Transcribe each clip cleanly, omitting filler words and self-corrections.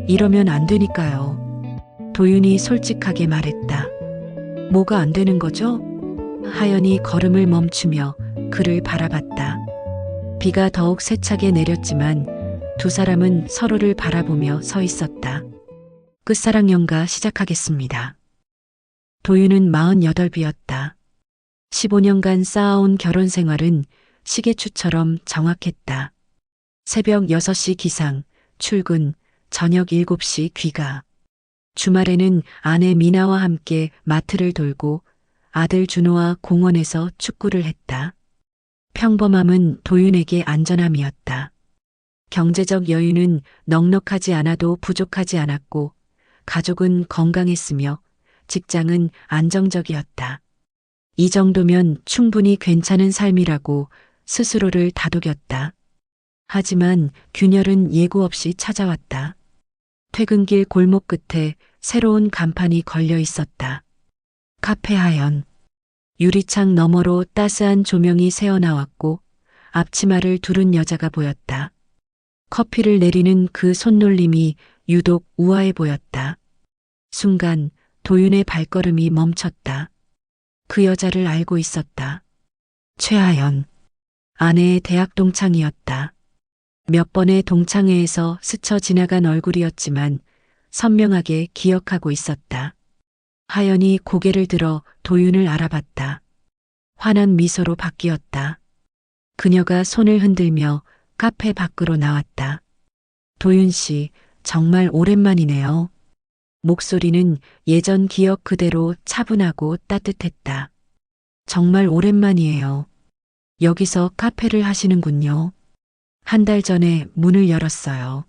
이러면 안 되니까요. 도윤이 솔직하게 말했다. 뭐가 안 되는 거죠? 하연이 걸음을 멈추며 그를 바라봤다. 비가 더욱 세차게 내렸지만 두 사람은 서로를 바라보며 서 있었다. 끝사랑 연가 시작하겠습니다. 도윤은 48이었다. 15년간 쌓아온 결혼 생활은 시계추처럼 정확했다. 새벽 6시 기상, 출근, 저녁 7시 귀가. 주말에는 아내 미나와 함께 마트를 돌고 아들 준호와 공원에서 축구를 했다. 평범함은 도윤에게 안전함이었다. 경제적 여유는 넉넉하지 않아도 부족하지 않았고 가족은 건강했으며 직장은 안정적이었다. 이 정도면 충분히 괜찮은 삶이라고 스스로를 다독였다. 하지만 균열은 예고 없이 찾아왔다. 퇴근길 골목 끝에 새로운 간판이 걸려 있었다. 카페 하연. 유리창 너머로 따스한 조명이 새어나왔고 앞치마를 두른 여자가 보였다. 커피를 내리는 그 손놀림이 유독 우아해 보였다. 순간 도윤의 발걸음이 멈췄다. 그 여자를 알고 있었다. 최하연. 아내의 대학 동창이었다. 몇 번의 동창회에서 스쳐 지나간 얼굴이었지만 선명하게 기억하고 있었다. 하연이 고개를 들어 도윤을 알아봤다. 환한 미소로 바뀌었다. 그녀가 손을 흔들며 카페 밖으로 나왔다. 도윤 씨, 정말 오랜만이네요. 목소리는 예전 기억 그대로 차분하고 따뜻했다. 정말 오랜만이에요. 여기서 카페를 하시는군요. 한 달 전에 문을 열었어요.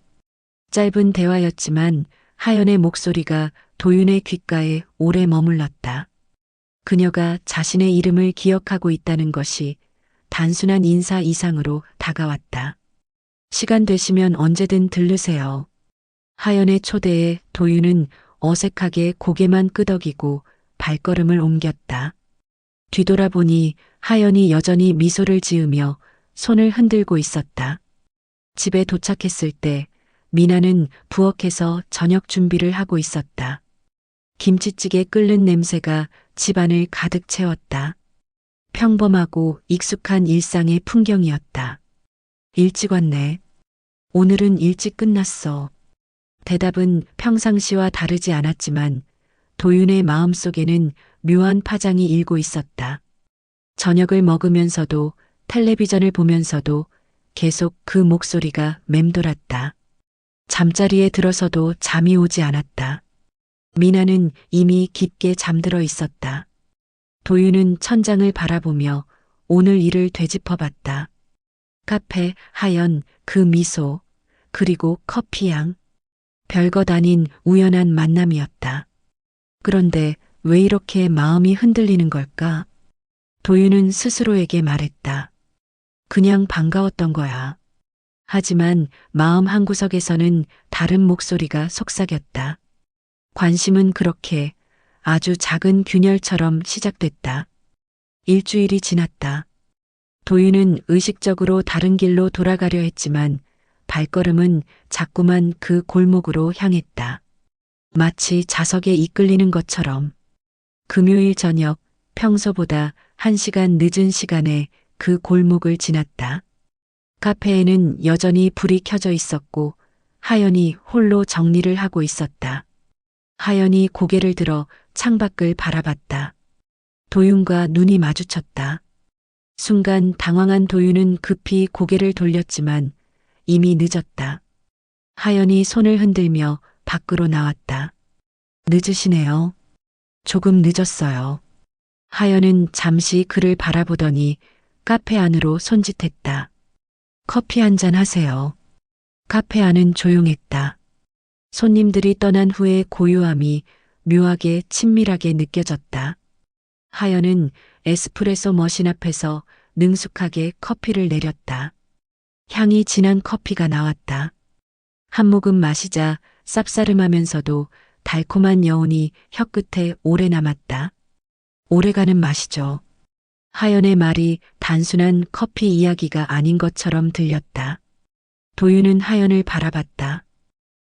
짧은 대화였지만 하연의 목소리가 도윤의 귓가에 오래 머물렀다. 그녀가 자신의 이름을 기억하고 있다는 것이 단순한 인사 이상으로 다가왔다. 시간 되시면 언제든 들르세요. 하연의 초대에 도윤은 어색하게 고개만 끄덕이고 발걸음을 옮겼다. 뒤돌아보니 하연이 여전히 미소를 지으며 손을 흔들고 있었다. 집에 도착했을 때 미나는 부엌에서 저녁 준비를 하고 있었다. 김치찌개 끓는 냄새가 집안을 가득 채웠다. 평범하고 익숙한 일상의 풍경이었다. 일찍 왔네. 오늘은 일찍 끝났어. 대답은 평상시와 다르지 않았지만 도윤의 마음속에는 묘한 파장이 일고 있었다. 저녁을 먹으면서도 텔레비전을 보면서도 계속 그 목소리가 맴돌았다. 잠자리에 들어서도 잠이 오지 않았다. 미나는 이미 깊게 잠들어 있었다. 도윤은 천장을 바라보며 오늘 일을 되짚어봤다. 카페, 하연, 그 미소, 그리고 커피향. 별것 아닌 우연한 만남이었다. 그런데 왜 이렇게 마음이 흔들리는 걸까? 도윤은 스스로에게 말했다. 그냥 반가웠던 거야. 하지만 마음 한구석에서는 다른 목소리가 속삭였다. 관심은 그렇게 아주 작은 균열처럼 시작됐다. 일주일이 지났다. 도윤은 의식적으로 다른 길로 돌아가려 했지만 발걸음은 자꾸만 그 골목으로 향했다. 마치 자석에 이끌리는 것처럼. 금요일 저녁 평소보다 1시간 늦은 시간에 그 골목을 지났다. 카페에는 여전히 불이 켜져 있었고 하연이 홀로 정리를 하고 있었다. 하연이 고개를 들어 창밖을 바라봤다. 도윤과 눈이 마주쳤다. 순간 당황한 도윤은 급히 고개를 돌렸지만 이미 늦었다. 하연이 손을 흔들며 밖으로 나왔다. 늦으시네요. 조금 늦었어요. 하연은 잠시 그를 바라보더니 카페 안으로 손짓했다. 커피 한 잔 하세요. 카페 안은 조용했다. 손님들이 떠난 후의 고요함이 묘하게 친밀하게 느껴졌다. 하연은 에스프레소 머신 앞에서 능숙하게 커피를 내렸다. 향이 진한 커피가 나왔다. 한 모금 마시자 쌉싸름하면서도 달콤한 여운이 혀끝에 오래 남았다. 오래가는 맛이죠. 하연의 말이 단순한 커피 이야기가 아닌 것처럼 들렸다. 도윤은 하연을 바라봤다.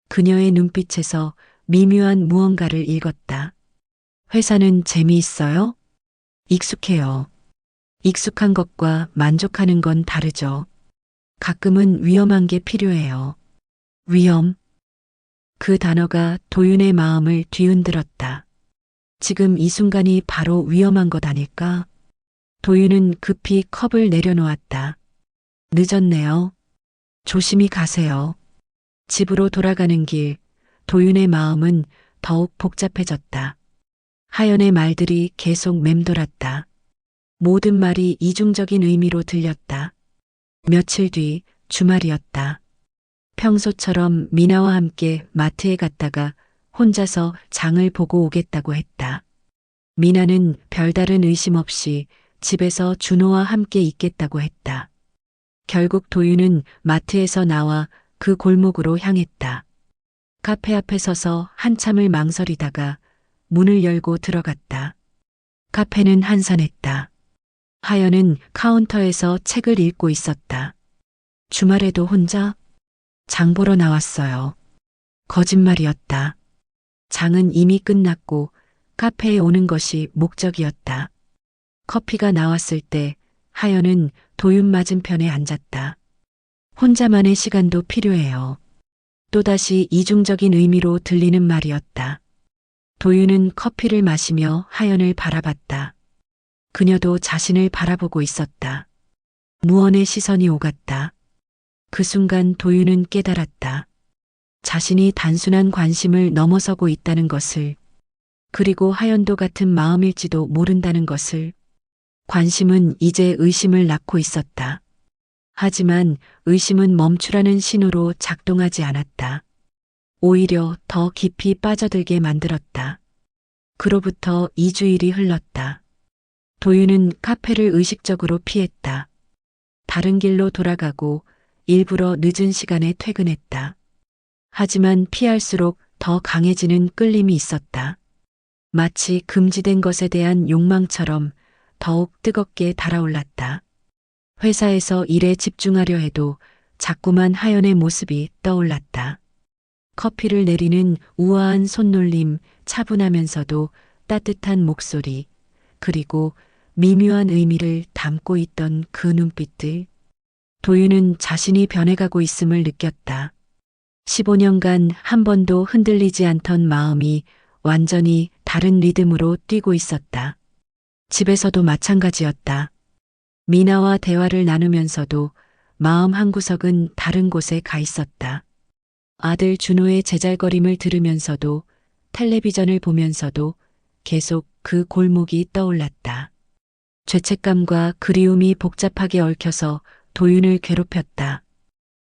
그녀의 눈빛에서 미묘한 무언가를 읽었다. 회사는 재미있어요? 익숙해요. 익숙한 것과 만족하는 건 다르죠. 가끔은 위험한 게 필요해요. 위험. 그 단어가 도윤의 마음을 뒤흔들었다. 지금 이 순간이 바로 위험한 것 아닐까? 도윤은 급히 컵을 내려놓았다. 늦었네요. 조심히 가세요. 집으로 돌아가는 길, 도윤의 마음은 더욱 복잡해졌다. 하연의 말들이 계속 맴돌았다. 모든 말이 이중적인 의미로 들렸다. 며칠 뒤 주말이었다. 평소처럼 미나와 함께 마트에 갔다가 혼자서 장을 보고 오겠다고 했다. 미나는 별다른 의심 없이 집에서 준호와 함께 있겠다고 했다. 결국 도윤은 마트에서 나와 그 골목으로 향했다. 카페 앞에 서서 한참을 망설이다가 문을 열고 들어갔다. 카페는 한산했다. 하연은 카운터에서 책을 읽고 있었다. 주말에도 혼자? 장 보러 나왔어요. 거짓말이었다. 장은 이미 끝났고 카페에 오는 것이 목적이었다. 커피가 나왔을 때 하연은 도윤 맞은편에 앉았다. 혼자만의 시간도 필요해요. 또다시 이중적인 의미로 들리는 말이었다. 도윤은 커피를 마시며 하연을 바라봤다. 그녀도 자신을 바라보고 있었다. 무언의 시선이 오갔다. 그 순간 도윤은 깨달았다. 자신이 단순한 관심을 넘어서고 있다는 것을, 그리고 하연도 같은 마음일지도 모른다는 것을. 관심은 이제 의심을 낳고 있었다. 하지만 의심은 멈추라는 신호로 작동하지 않았다. 오히려 더 깊이 빠져들게 만들었다. 그로부터 2주일이 흘렀다. 도윤은 카페를 의식적으로 피했다. 다른 길로 돌아가고 일부러 늦은 시간에 퇴근했다. 하지만 피할수록 더 강해지는 끌림이 있었다. 마치 금지된 것에 대한 욕망처럼 더욱 뜨겁게 달아올랐다. 회사에서 일에 집중하려 해도 자꾸만 하연의 모습이 떠올랐다. 커피를 내리는 우아한 손놀림, 차분하면서도 따뜻한 목소리, 그리고 미묘한 의미를 담고 있던 그 눈빛들. 도윤은 자신이 변해가고 있음을 느꼈다. 15년간 한 번도 흔들리지 않던 마음이 완전히 다른 리듬으로 뛰고 있었다. 집에서도 마찬가지였다. 미나와 대화를 나누면서도 마음 한구석은 다른 곳에 가 있었다. 아들 준호의 제잘거림을 들으면서도, 텔레비전을 보면서도 계속 그 골목이 떠올랐다. 죄책감과 그리움이 복잡하게 얽혀서 도윤을 괴롭혔다.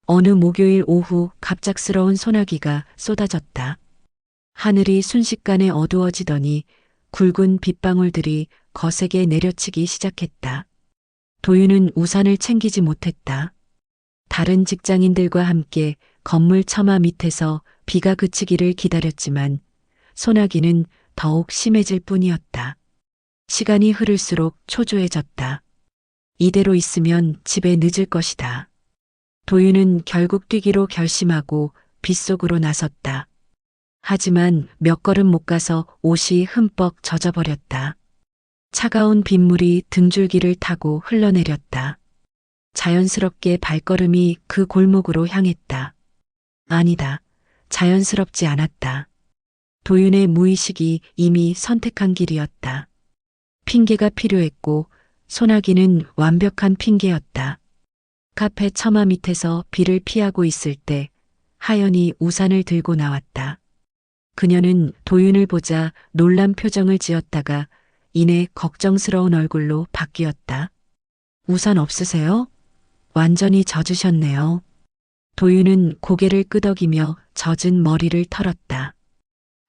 어느 목요일 오후 갑작스러운 소나기가 쏟아졌다. 하늘이 순식간에 어두워지더니 굵은 빗방울들이 거세게 내려치기 시작했다. 도윤은 우산을 챙기지 못했다. 다른 직장인들과 함께 건물 처마 밑에서 비가 그치기를 기다렸지만 소나기는 더욱 심해질 뿐이었다. 시간이 흐를수록 초조해졌다. 이대로 있으면 집에 늦을 것이다. 도윤은 결국 뛰기로 결심하고 빗속으로 나섰다. 하지만 몇 걸음 못 가서 옷이 흠뻑 젖어버렸다. 차가운 빗물이 등줄기를 타고 흘러내렸다. 자연스럽게 발걸음이 그 골목으로 향했다. 아니다. 자연스럽지 않았다. 도윤의 무의식이 이미 선택한 길이었다. 핑계가 필요했고 소나기는 완벽한 핑계였다. 카페 처마 밑에서 비를 피하고 있을 때 하연이 우산을 들고 나왔다. 그녀는 도윤을 보자 놀란 표정을 지었다가 이내 걱정스러운 얼굴로 바뀌었다. 우산 없으세요? 완전히 젖으셨네요. 도윤은 고개를 끄덕이며 젖은 머리를 털었다.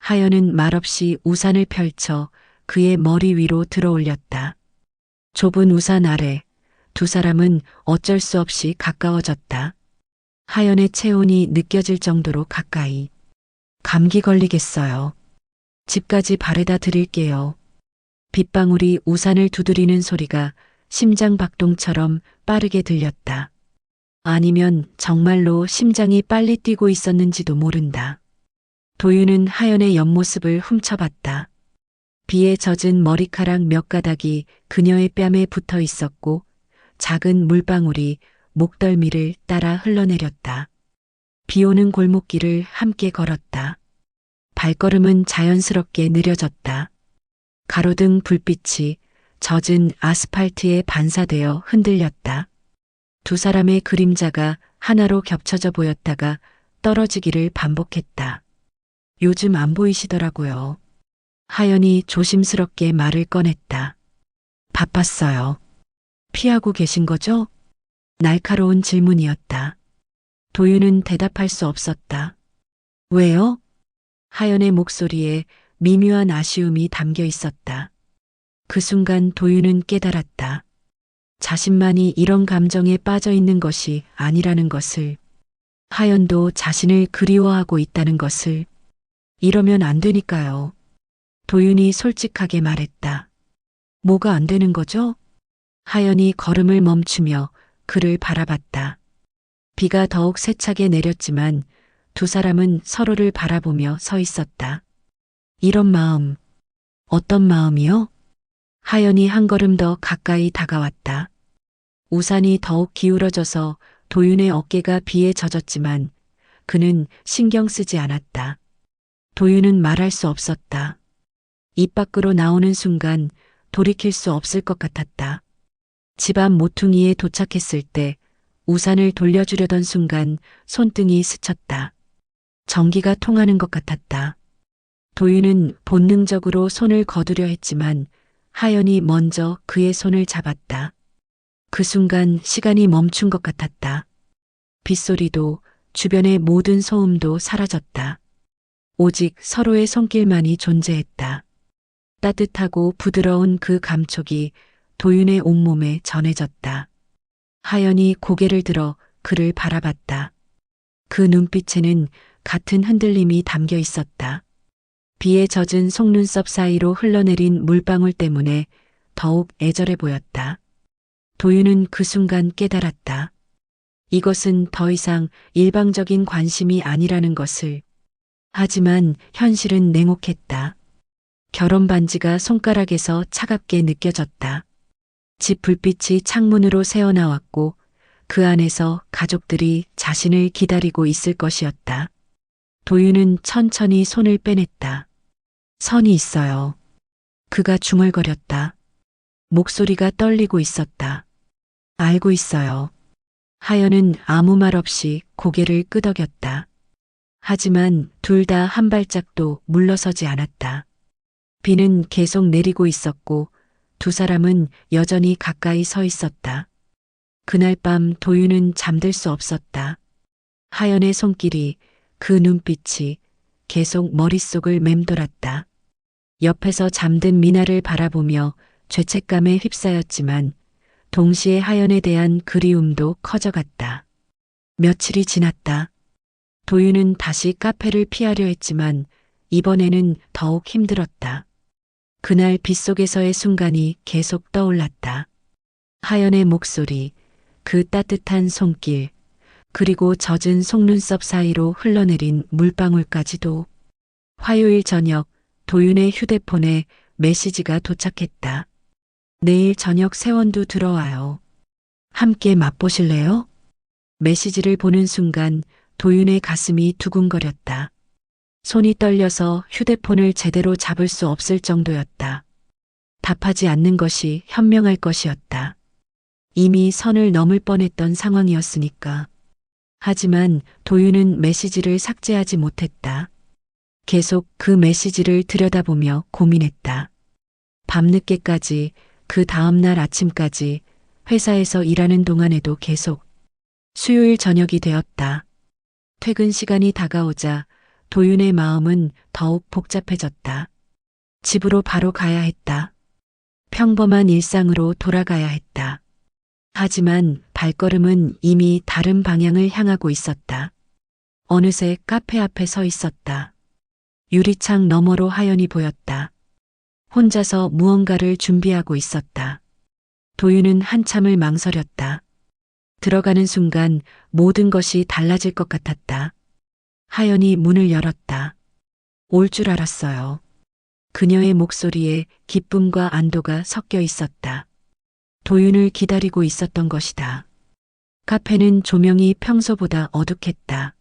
하연은 말없이 우산을 펼쳐 그의 머리 위로 들어올렸다. 좁은 우산 아래 두 사람은 어쩔 수 없이 가까워졌다. 하연의 체온이 느껴질 정도로 가까이. 감기 걸리겠어요. 집까지 바래다 드릴게요. 빗방울이 우산을 두드리는 소리가 심장 박동처럼 빠르게 들렸다. 아니면 정말로 심장이 빨리 뛰고 있었는지도 모른다. 도윤은 하연의 옆모습을 훔쳐봤다. 비에 젖은 머리카락 몇 가닥이 그녀의 뺨에 붙어 있었고 작은 물방울이 목덜미를 따라 흘러내렸다. 비 오는 골목길을 함께 걸었다. 발걸음은 자연스럽게 느려졌다. 가로등 불빛이 젖은 아스팔트에 반사되어 흔들렸다. 두 사람의 그림자가 하나로 겹쳐져 보였다가 떨어지기를 반복했다. 요즘 안 보이시더라고요. 하연이 조심스럽게 말을 꺼냈다. 바빴어요. 피하고 계신 거죠? 날카로운 질문이었다. 도윤은 대답할 수 없었다. 왜요? 하연의 목소리에 미묘한 아쉬움이 담겨 있었다. 그 순간 도윤은 깨달았다. 자신만이 이런 감정에 빠져 있는 것이 아니라는 것을, 하연도 자신을 그리워하고 있다는 것을. 이러면 안 되니까요. 도윤이 솔직하게 말했다. 뭐가 안 되는 거죠? 하연이 걸음을 멈추며 그를 바라봤다. 비가 더욱 세차게 내렸지만 두 사람은 서로를 바라보며 서 있었다. 이런 마음, 어떤 마음이요? 하연이 한 걸음 더 가까이 다가왔다. 우산이 더욱 기울어져서 도윤의 어깨가 비에 젖었지만 그는 신경 쓰지 않았다. 도윤은 말할 수 없었다. 입 밖으로 나오는 순간 돌이킬 수 없을 것 같았다. 집 앞 모퉁이에 도착했을 때 우산을 돌려주려던 순간 손등이 스쳤다. 전기가 통하는 것 같았다. 도윤은 본능적으로 손을 거두려 했지만 하연이 먼저 그의 손을 잡았다. 그 순간 시간이 멈춘 것 같았다. 빗소리도 주변의 모든 소음도 사라졌다. 오직 서로의 손길만이 존재했다. 따뜻하고 부드러운 그 감촉이 도윤의 온몸에 전해졌다. 하연이 고개를 들어 그를 바라봤다. 그 눈빛에는 같은 흔들림이 담겨 있었다. 비에 젖은 속눈썹 사이로 흘러내린 물방울 때문에 더욱 애절해 보였다. 도윤은 그 순간 깨달았다. 이것은 더 이상 일방적인 관심이 아니라는 것을. 하지만 현실은 냉혹했다. 결혼 반지가 손가락에서 차갑게 느껴졌다. 집 불빛이 창문으로 새어나왔고 그 안에서 가족들이 자신을 기다리고 있을 것이었다. 도윤은 천천히 손을 빼냈다. 선이 있어요. 그가 중얼거렸다. 목소리가 떨리고 있었다. 알고 있어요. 하연은 아무 말 없이 고개를 끄덕였다. 하지만 둘 다 한 발짝도 물러서지 않았다. 비는 계속 내리고 있었고 두 사람은 여전히 가까이 서 있었다. 그날 밤 도윤은 잠들 수 없었다. 하연의 손길이, 그 눈빛이 계속 머릿속을 맴돌았다. 옆에서 잠든 미나를 바라보며 죄책감에 휩싸였지만 동시에 하연에 대한 그리움도 커져갔다. 며칠이 지났다. 도윤은 다시 카페를 피하려 했지만 이번에는 더욱 힘들었다. 그날 빗속에서의 순간이 계속 떠올랐다. 하연의 목소리, 그 따뜻한 손길, 그리고 젖은 속눈썹 사이로 흘러내린 물방울까지도. 화요일 저녁 도윤의 휴대폰에 메시지가 도착했다. 내일 저녁 새원두 들어와요. 함께 맛보실래요? 메시지를 보는 순간 도윤의 가슴이 두근거렸다. 손이 떨려서 휴대폰을 제대로 잡을 수 없을 정도였다. 답하지 않는 것이 현명할 것이었다. 이미 선을 넘을 뻔했던 상황이었으니까. 하지만 도윤은 메시지를 삭제하지 못했다. 계속 그 메시지를 들여다보며 고민했다. 밤늦게까지, 그 다음날 아침까지 회사에서 일하는 동안에도 계속. 수요일 저녁이 되었다. 퇴근 시간이 다가오자 도윤의 마음은 더욱 복잡해졌다. 집으로 바로 가야 했다. 평범한 일상으로 돌아가야 했다. 하지만 발걸음은 이미 다른 방향을 향하고 있었다. 어느새 카페 앞에 서 있었다. 유리창 너머로 하연이 보였다. 혼자서 무언가를 준비하고 있었다. 도윤은 한참을 망설였다. 들어가는 순간 모든 것이 달라질 것 같았다. 하연이 문을 열었다. 올 줄 알았어요. 그녀의 목소리에 기쁨과 안도가 섞여 있었다. 도윤을 기다리고 있었던 것이다. 카페는 조명이 평소보다 어둑했다.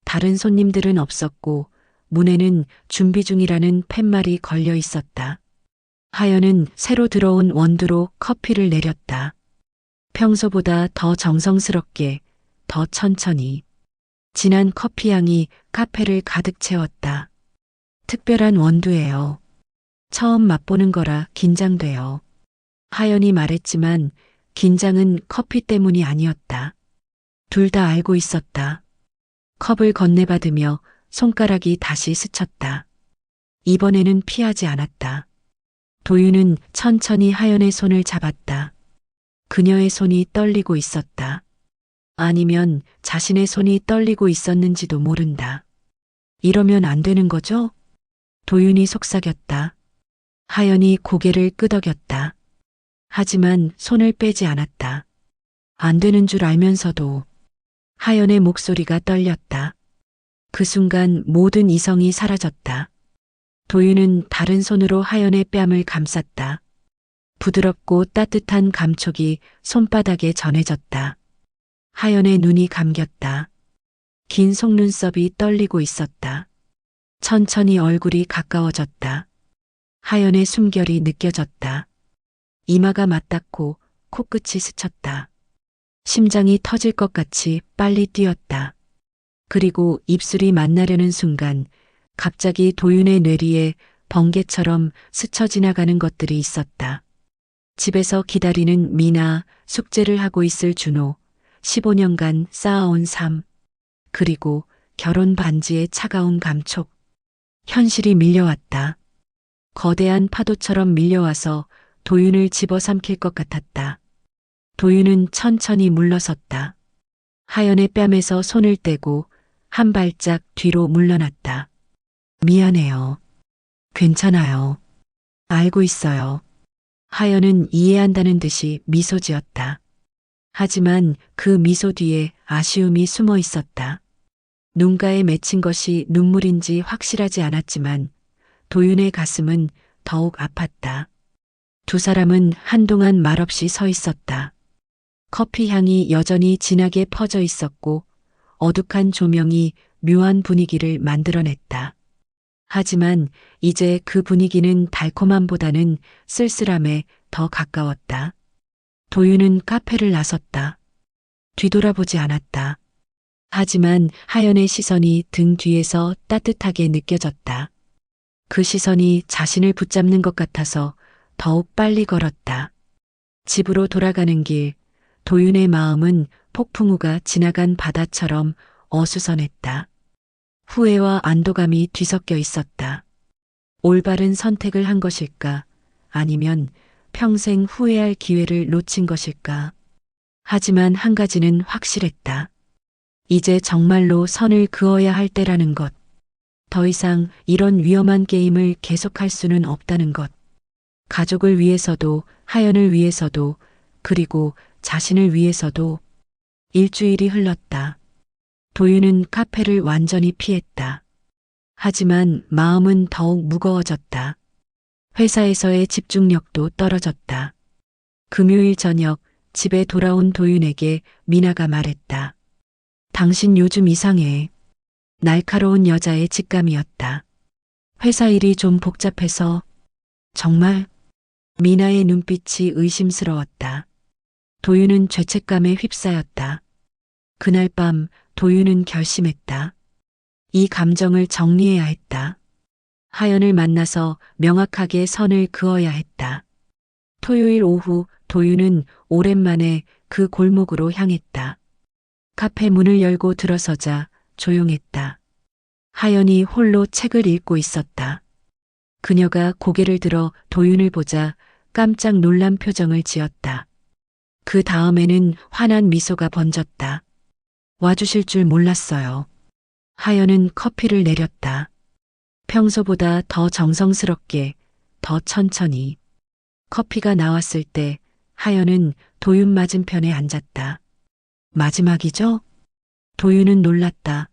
다른 손님들은 없었고 문에는 준비 중이라는 팻말이 걸려 있었다. 하연은 새로 들어온 원두로 커피를 내렸다. 평소보다 더 정성스럽게, 더 천천히. 진한 커피 향이 카페를 가득 채웠다. 특별한 원두예요. 처음 맛보는 거라 긴장돼요. 하연이 말했지만 긴장은 커피 때문이 아니었다. 둘 다 알고 있었다. 컵을 건네받으며 손가락이 다시 스쳤다. 이번에는 피하지 않았다. 도윤은 천천히 하연의 손을 잡았다. 그녀의 손이 떨리고 있었다. 아니면 자신의 손이 떨리고 있었는지도 모른다. 이러면 안 되는 거죠? 도윤이 속삭였다. 하연이 고개를 끄덕였다. 하지만 손을 빼지 않았다. 안 되는 줄 알면서도. 하연의 목소리가 떨렸다. 그 순간 모든 이성이 사라졌다. 도윤은 다른 손으로 하연의 뺨을 감쌌다. 부드럽고 따뜻한 감촉이 손바닥에 전해졌다. 하연의 눈이 감겼다. 긴 속눈썹이 떨리고 있었다. 천천히 얼굴이 가까워졌다. 하연의 숨결이 느껴졌다. 이마가 맞닿고 코끝이 스쳤다. 심장이 터질 것 같이 빨리 뛰었다. 그리고 입술이 만나려는 순간 갑자기 도윤의 뇌리에 번개처럼 스쳐 지나가는 것들이 있었다. 집에서 기다리는 미나, 숙제를 하고 있을 준호, 15년간 쌓아온 삶, 그리고 결혼 반지의 차가운 감촉. 현실이 밀려왔다. 거대한 파도처럼 밀려와서 도윤을 집어삼킬 것 같았다. 도윤은 천천히 물러섰다. 하연의 뺨에서 손을 떼고 한 발짝 뒤로 물러났다. 미안해요. 괜찮아요. 알고 있어요. 하연은 이해한다는 듯이 미소 지었다. 하지만 그 미소 뒤에 아쉬움이 숨어 있었다. 눈가에 맺힌 것이 눈물인지 확실하지 않았지만 도윤의 가슴은 더욱 아팠다. 두 사람은 한동안 말없이 서 있었다. 커피 향이 여전히 진하게 퍼져 있었고 어둑한 조명이 묘한 분위기를 만들어냈다. 하지만 이제 그 분위기는 달콤함보다는 쓸쓸함에 더 가까웠다. 도윤은 카페를 나섰다. 뒤돌아보지 않았다. 하지만 하연의 시선이 등 뒤에서 따뜻하게 느껴졌다. 그 시선이 자신을 붙잡는 것 같아서 더욱 빨리 걸었다. 집으로 돌아가는 길, 도윤의 마음은 폭풍우가 지나간 바다처럼 어수선했다. 후회와 안도감이 뒤섞여 있었다. 올바른 선택을 한 것일까? 아니면 평생 후회할 기회를 놓친 것일까? 하지만 한 가지는 확실했다. 이제 정말로 선을 그어야 할 때라는 것. 더 이상 이런 위험한 게임을 계속할 수는 없다는 것. 가족을 위해서도, 하연을 위해서도, 그리고 자신을 위해서도. 일주일이 흘렀다. 도윤은 카페를 완전히 피했다. 하지만 마음은 더욱 무거워졌다. 회사에서의 집중력도 떨어졌다. 금요일 저녁 집에 돌아온 도윤에게 미나가 말했다. 당신 요즘 이상해. 날카로운 여자의 직감이었다. 회사 일이 좀 복잡해서. 정말? 미나의 눈빛이 의심스러웠다. 도윤은 죄책감에 휩싸였다. 그날 밤 도윤은 결심했다. 이 감정을 정리해야 했다. 하연을 만나서 명확하게 선을 그어야 했다. 토요일 오후 도윤은 오랜만에 그 골목으로 향했다. 카페 문을 열고 들어서자 조용했다. 하연이 홀로 책을 읽고 있었다. 그녀가 고개를 들어 도윤을 보자 깜짝 놀란 표정을 지었다. 그 다음에는 환한 미소가 번졌다. 와주실 줄 몰랐어요. 하연은 커피를 내렸다. 평소보다 더 정성스럽게, 더 천천히. 커피가 나왔을 때 하연은 도윤 맞은편에 앉았다. 마지막이죠? 도윤은 놀랐다.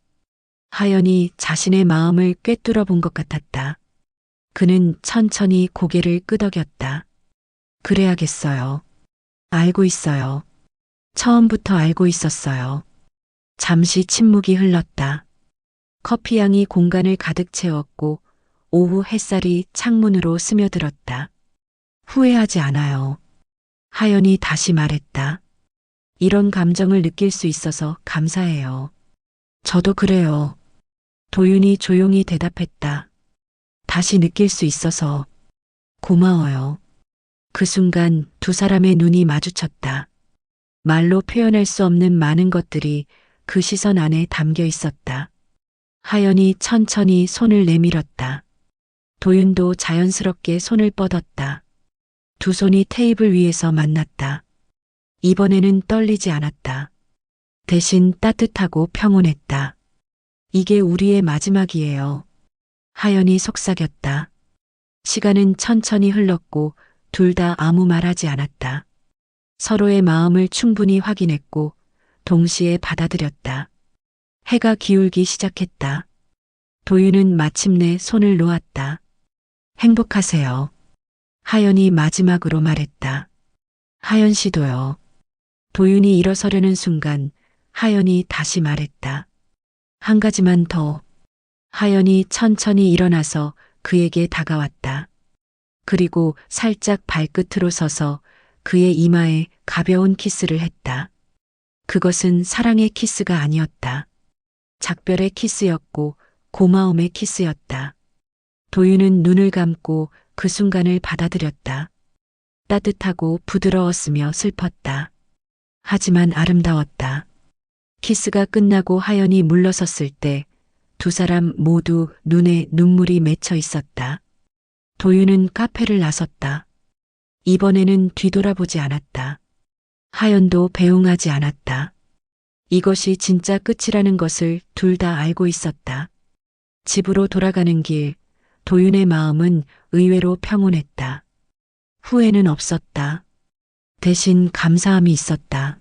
하연이 자신의 마음을 꿰뚫어 본 것 같았다. 그는 천천히 고개를 끄덕였다. 그래야겠어요. 알고 있어요. 처음부터 알고 있었어요. 잠시 침묵이 흘렀다. 커피향이 공간을 가득 채웠고 오후 햇살이 창문으로 스며들었다. 후회하지 않아요. 하연이 다시 말했다. 이런 감정을 느낄 수 있어서 감사해요. 저도 그래요. 도윤이 조용히 대답했다. 다시 느낄 수 있어서 고마워요. 그 순간 두 사람의 눈이 마주쳤다. 말로 표현할 수 없는 많은 것들이 그 시선 안에 담겨 있었다. 하연이 천천히 손을 내밀었다. 도윤도 자연스럽게 손을 뻗었다. 두 손이 테이블 위에서 만났다. 이번에는 떨리지 않았다. 대신 따뜻하고 평온했다. 이게 우리의 마지막이에요. 하연이 속삭였다. 시간은 천천히 흘렀고 둘 다 아무 말하지 않았다. 서로의 마음을 충분히 확인했고 동시에 받아들였다. 해가 기울기 시작했다. 도윤은 마침내 손을 놓았다. 행복하세요. 하연이 마지막으로 말했다. 하연 씨도요. 도윤이 일어서려는 순간 하연이 다시 말했다. 한 가지만 더. 하연이 천천히 일어나서 그에게 다가왔다. 그리고 살짝 발끝으로 서서 그의 이마에 가벼운 키스를 했다. 그것은 사랑의 키스가 아니었다. 작별의 키스였고 고마움의 키스였다. 도윤은 눈을 감고 그 순간을 받아들였다. 따뜻하고 부드러웠으며 슬펐다. 하지만 아름다웠다. 키스가 끝나고 하연이 물러섰을 때 두 사람 모두 눈에 눈물이 맺혀 있었다. 도윤은 카페를 나섰다. 이번에는 뒤돌아보지 않았다. 하연도 배웅하지 않았다. 이것이 진짜 끝이라는 것을 둘 다 알고 있었다. 집으로 돌아가는 길, 도윤의 마음은 의외로 평온했다. 후회는 없었다. 대신 감사함이 있었다.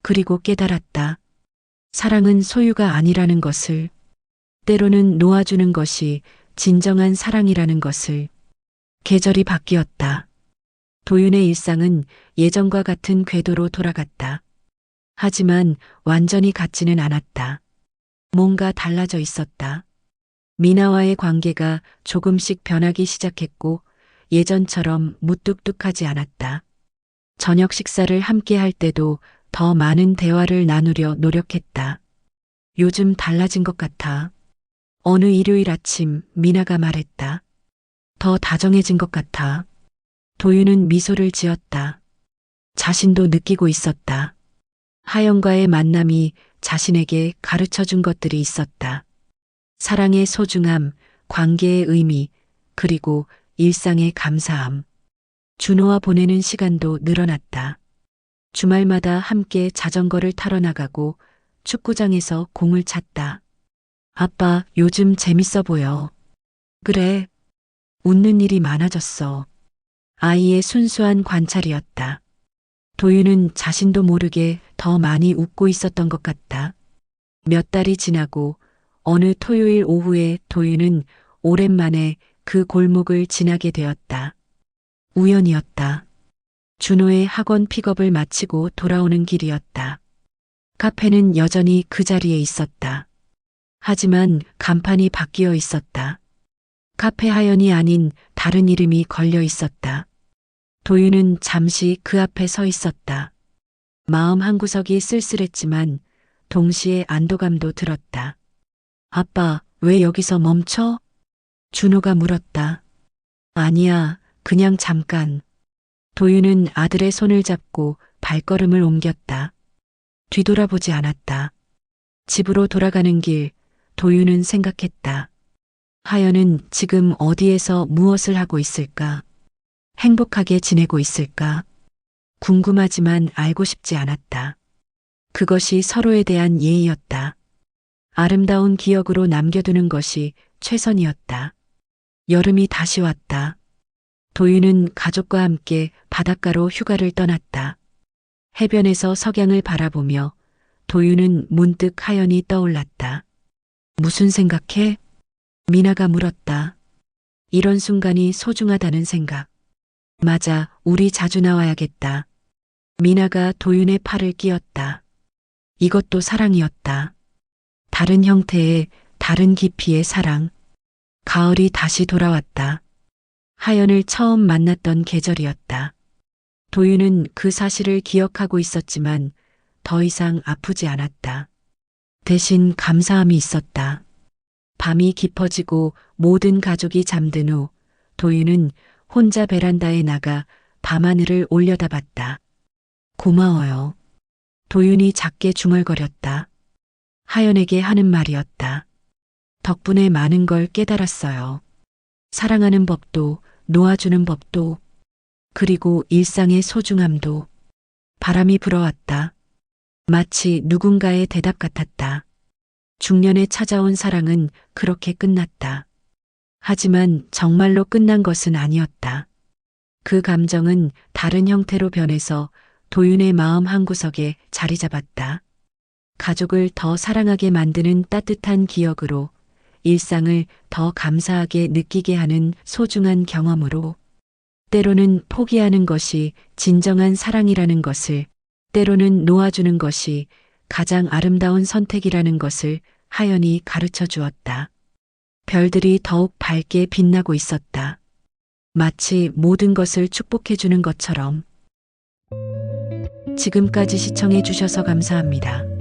그리고 깨달았다. 사랑은 소유가 아니라는 것을, 때로는 놓아주는 것이 진정한 사랑이라는 것을. 계절이 바뀌었다. 도윤의 일상은 예전과 같은 궤도로 돌아갔다. 하지만 완전히 같지는 않았다. 뭔가 달라져 있었다. 미나와의 관계가 조금씩 변하기 시작했고 예전처럼 무뚝뚝하지 않았다. 저녁 식사를 함께 할 때도 더 많은 대화를 나누려 노력했다. 요즘 달라진 것 같아. 어느 일요일 아침 미나가 말했다. 더 다정해진 것 같아. 도윤은 미소를 지었다. 자신도 느끼고 있었다. 하연과의 만남이 자신에게 가르쳐 준 것들이 있었다. 사랑의 소중함, 관계의 의미, 그리고 일상의 감사함. 준호와 보내는 시간도 늘어났다. 주말마다 함께 자전거를 타러 나가고 축구장에서 공을 찼다. 아빠, 요즘 재밌어 보여. 그래. 웃는 일이 많아졌어. 아이의 순수한 관찰이었다. 도윤은 자신도 모르게 더 많이 웃고 있었던 것 같다. 몇 달이 지나고 어느 토요일 오후에 도윤은 오랜만에 그 골목을 지나게 되었다. 우연이었다. 준호의 학원 픽업을 마치고 돌아오는 길이었다. 카페는 여전히 그 자리에 있었다. 하지만 간판이 바뀌어 있었다. 카페 하연이 아닌 다른 이름이 걸려 있었다. 도윤은 잠시 그 앞에 서 있었다. 마음 한구석이 쓸쓸했지만 동시에 안도감도 들었다. 아빠, 왜 여기서 멈춰? 준호가 물었다. 아니야, 그냥 잠깐. 도윤은 아들의 손을 잡고 발걸음을 옮겼다. 뒤돌아보지 않았다. 집으로 돌아가는 길, 도윤은 생각했다. 하연은 지금 어디에서 무엇을 하고 있을까? 행복하게 지내고 있을까? 궁금하지만 알고 싶지 않았다. 그것이 서로에 대한 예의였다. 아름다운 기억으로 남겨두는 것이 최선이었다. 여름이 다시 왔다. 도윤은 가족과 함께 바닷가로 휴가를 떠났다. 해변에서 석양을 바라보며 도윤은 문득 하연이 떠올랐다. 무슨 생각해? 미나가 물었다. 이런 순간이 소중하다는 생각. 맞아, 우리 자주 나와야겠다. 미나가 도윤의 팔을 끼었다. 이것도 사랑이었다. 다른 형태의, 다른 깊이의 사랑. 가을이 다시 돌아왔다. 하연을 처음 만났던 계절이었다. 도윤은 그 사실을 기억하고 있었지만 더 이상 아프지 않았다. 대신 감사함이 있었다. 밤이 깊어지고 모든 가족이 잠든 후 도윤은 혼자 베란다에 나가 밤하늘을 올려다봤다. 고마워요. 도윤이 작게 중얼거렸다. 하연에게 하는 말이었다. 덕분에 많은 걸 깨달았어요. 사랑하는 법도, 놓아주는 법도, 그리고 일상의 소중함도. 바람이 불어왔다. 마치 누군가의 대답 같았다. 중년에 찾아온 사랑은 그렇게 끝났다. 하지만 정말로 끝난 것은 아니었다. 그 감정은 다른 형태로 변해서 도윤의 마음 한구석에 자리 잡았다. 가족을 더 사랑하게 만드는 따뜻한 기억으로, 일상을 더 감사하게 느끼게 하는 소중한 경험으로, 때로는 포기하는 것이 진정한 사랑이라는 것을, 때로는 놓아주는 것이 가장 아름다운 선택이라는 것을 하연이 가르쳐 주었다. 별들이 더욱 밝게 빛나고 있었다. 마치 모든 것을 축복해 주는 것처럼. 지금까지 시청해 주셔서 감사합니다.